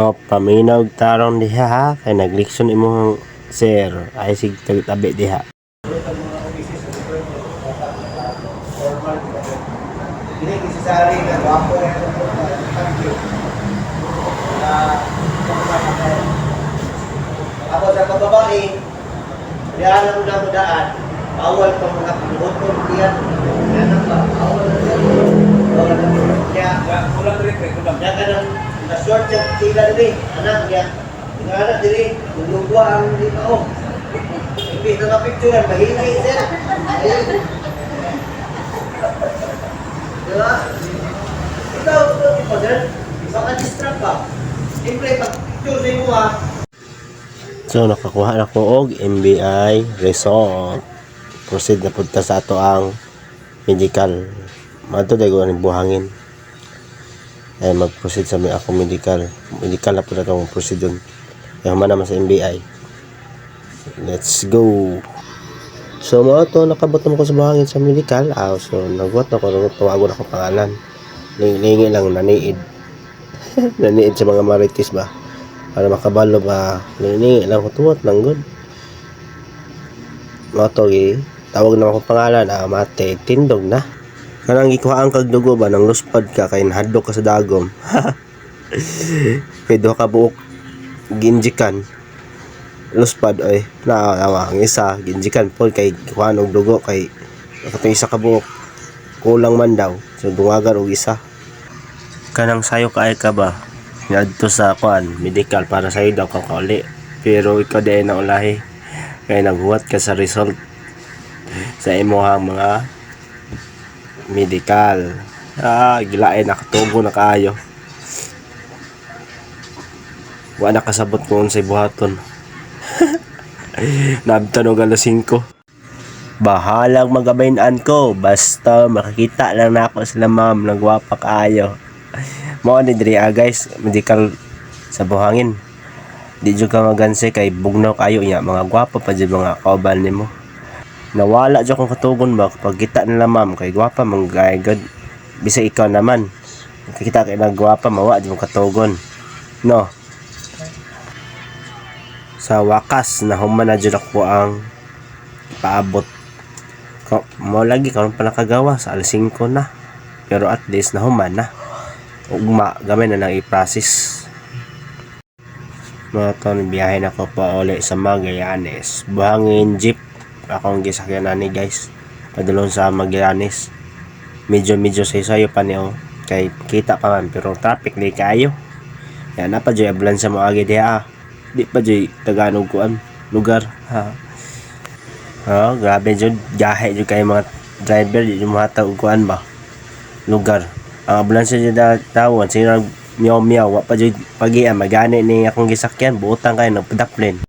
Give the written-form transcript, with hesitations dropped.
O, paminaw tarong diha ha, kay nagliksyon imong sir, ay sig tabi diha. Ini kisari na wapo na ako sa kababae, diyan ang una daan, bawal pa mga pinuhotol diyan. Yan ang ba? Bawal na diyan. Bawal na diyan. Kaya, kulang rin, kulang. Kaya ka nang na-short siya tila rin, anak niya. Yung anak din, lulugwa ang hindi pa oh. Hindi na na-picture, mahinay siya. Diba? Ikaw, ito dyan, baka distract ka. Siyempre, pag-picture sa mo ha. So nakakuha na ko og MBI result. Proceed na punta sa ato ang medical. Madto day ko ang buhangin. Ay mag-proceed sa mi ako medical. Medical na pud atong proceed dun. Ay human naman sa MBI. Let's go. So mo to nakabot mo ko sa buhangin sa medical. So nagwat ako tawagon ako pangalan. Lingi lang naniid. Naniid sa mga marites ba. Para makabalo ba nini lang ko tuwat lang good moto tawag na ako pangalan mate tindog na kanang gikuhaan kag dugo ba nang luspad ka kay nahadlok ka sa dagom kay duha ka buok ginjikan luspad oy ang isa ginjikan po kay gikuhaan og dugo kay katong isa ka buok kulang man daw so dungagan og isa kanang sayo kaay ka ba ngadto sa kuan medical para sa daw kang kauli pero ikaw di na ulahi kay naghuwat ka sa result sa imong mga medical gilain nakatubo na kaayo wa na kasabot ko unsay buhaton nabtan og alas 5 bahalang magabayn-an ko basta makakita lang na ako sila ma'am nagwapa kaayo mo ni diri guys medical sa buhangin di jud ka maganse kay bugnaw kayo nya mga gwapa pa jud mga kauban nimo nawala jud kong katugon ba kapag kita nila ma'am kay gwapa man god bisag ikaw naman kita kay nagwapa mawa jud katugon no sa wakas na human na jud ako ang paabot mo lagi karon pa nakagawa sa alas 5 na pero at least na human na ugma gamay na nang i-process mga ton biyahe na ko pa uli sa Magallanes buhangin jeep akong gisakyan na ni guys padulong sa Magallanes medyo sayo pa niyo kay kita pa man pero traffic di kayo yan na pa dyan ambulansya mo agi diha di pa dyan Tagalog kuan lugar grabe dyan gahe dyan kayo mga driver dyan mga kuan ba lugar ang ambulansya dyan tawon sino miyaw wa pa dyan pagi magani ni akong gisakyan buotang kayo nagpadaplin